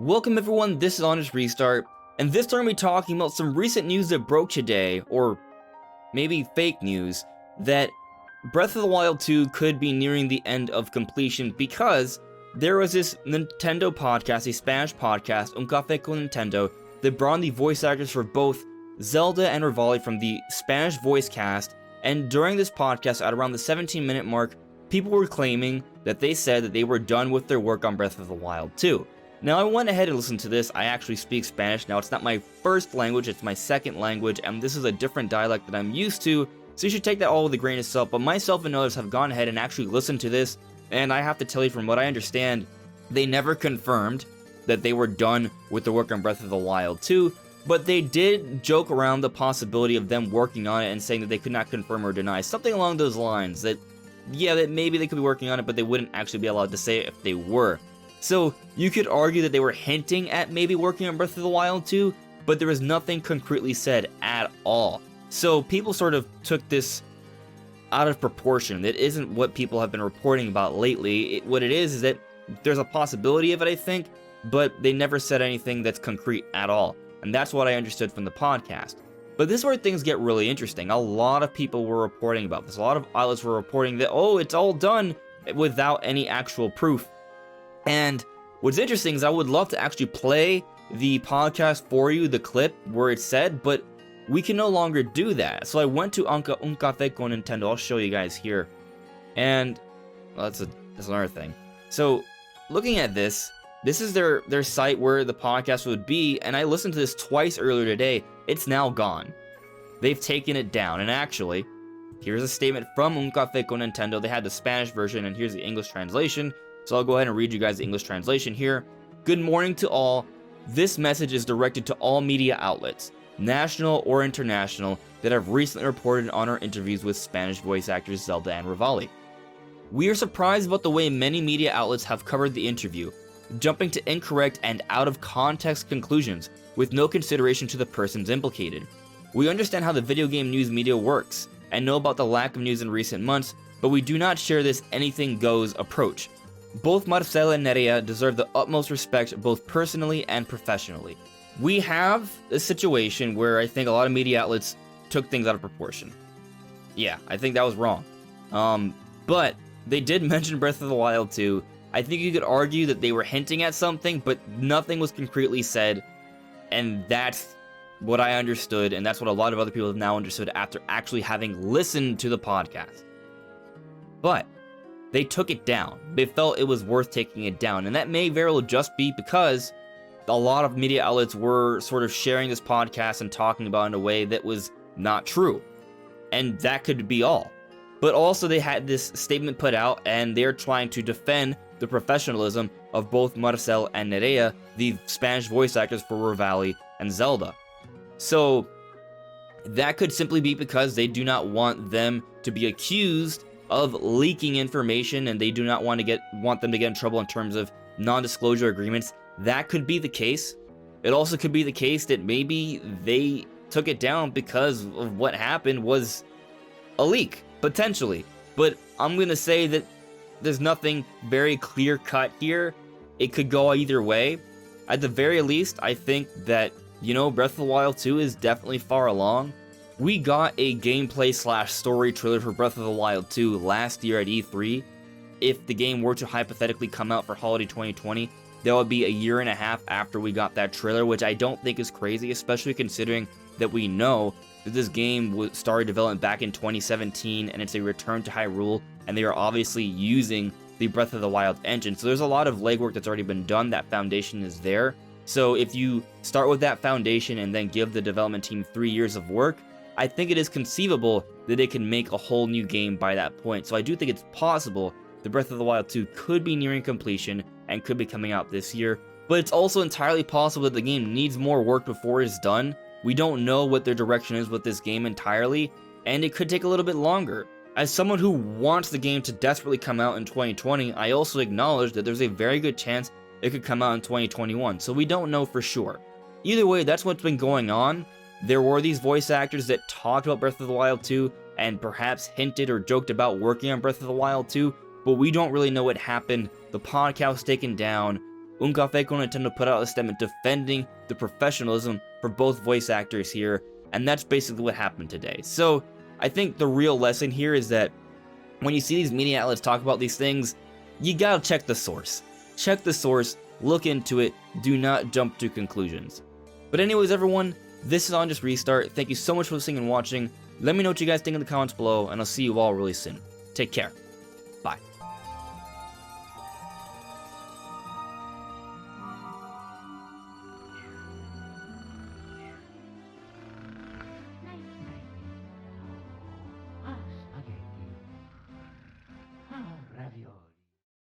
Welcome everyone, this is Honest Restart, and this time we're talking about some recent news that broke today, or maybe fake news, that Breath of the Wild 2 could be nearing the end of completion because there was this Nintendo podcast, a Spanish podcast, Un Café con Nintendo, that brought in the voice actors for both Zelda and Rivali from the Spanish voice cast, and during this podcast, at around the 17-minute mark, people were claiming that they said that they were done with their work on Breath of the Wild 2. Now, I went ahead and listened to this. I actually speak Spanish. Now, it's not my first language, it's my second language, and this is a different dialect that I'm used to, so you should take that all with a grain of salt. But myself and others have gone ahead and actually listened to this, and I have to tell you, from what I understand, they never confirmed that they were done with the work on Breath of the Wild 2, but they did joke around the possibility of them working on it and saying that they could not confirm or deny, something along those lines, that, yeah, that maybe they could be working on it, but they wouldn't actually be allowed to say it if they were. So, you could argue that they were hinting at maybe working on Breath of the Wild 2, but there was nothing concretely said at all. So, people sort of took this out of proportion. It isn't what people have been reporting about lately. What it is that there's a possibility of it, I think, but they never said anything that's concrete at all. And that's what I understood from the podcast. But this is where things get really interesting. A lot of people were reporting about this. A lot of outlets were reporting that, oh, it's all done, without any actual proof. And what's interesting is I would love to actually play the podcast for you, the clip where it's said, but we can no longer do that. So I went to Un Café con Nintendo. I'll show you guys here. And, well, that's another thing. So, looking at this is their site where the podcast would be, and I listened to this twice earlier today. It's now gone. They've taken it down, and actually, here's a statement from Un Café con Nintendo. They had the Spanish version, and here's the English translation. So I'll go ahead and read you guys the English translation here. Good morning to all. This message is directed to all media outlets, national or international, that have recently reported on our interviews with Spanish voice actors Zelda and Rivali. We are surprised about the way many media outlets have covered the interview, jumping to incorrect and out-of-context conclusions with no consideration to the persons implicated. We understand how the video game news media works, and know about the lack of news in recent months, but we do not share this anything-goes approach. Both Marcel and Nerea deserve the utmost respect both personally and professionally. We have a situation where I think a lot of media outlets took things out of proportion. Yeah, I think that was wrong. But they did mention Breath of the Wild 2. I think you could argue that they were hinting at something, but nothing was concretely said, and that's what I understood, and that's what a lot of other people have now understood after actually having listened to the podcast. But they took it down. They felt it was worth taking it down, and that may very well just be because a lot of media outlets were sort of sharing this podcast and talking about it in a way that was not true, and that could be all. But also they had this statement put out, and they're trying to defend the professionalism of both Marcel and Nerea, the Spanish voice actors for Rivali and Zelda. So that could simply be because they do not want them to be accused of leaking information, and they do not want them to get in trouble in terms of non-disclosure agreements. That could be the case. It also could be the case that maybe they took it down because of what happened was a leak, potentially. But I'm gonna say that there's nothing very clear-cut here. It could go either way. At the very least, I think that, Breath of the Wild 2 is definitely far along. We got a gameplay/story trailer for Breath of the Wild 2 last year at E3. If the game were to hypothetically come out for holiday 2020, that would be a year and a half after we got that trailer, which I don't think is crazy, especially considering that we know that this game started development back in 2017, and it's a return to Hyrule, and they are obviously using the Breath of the Wild engine. So there's a lot of legwork that's already been done. That foundation is there. So if you start with that foundation and then give the development team 3 years of work, I think it is conceivable that they can make a whole new game by that point. So I do think it's possible that Breath of the Wild 2 could be nearing completion and could be coming out this year. But it's also entirely possible that the game needs more work before it's done. We don't know what their direction is with this game entirely, and it could take a little bit longer. As someone who wants the game to desperately come out in 2020, I also acknowledge that there's a very good chance it could come out in 2021, so we don't know for sure. Either way, that's what's been going on. There were these voice actors that talked about Breath of the Wild 2 and perhaps hinted or joked about working on Breath of the Wild 2, but we don't really know what happened. The podcast was taken down. Un Café con Nintendo put out a statement defending the professionalism for both voice actors here, and that's basically what happened today. So, I think the real lesson here is that when you see these media outlets talk about these things, you gotta check the source. Check the source, look into it, do not jump to conclusions. But anyways, everyone, this is On Just Restart. Thank you so much for listening and watching. Let me know what you guys think in the comments below, and I'll see you all really soon. Take care. Bye.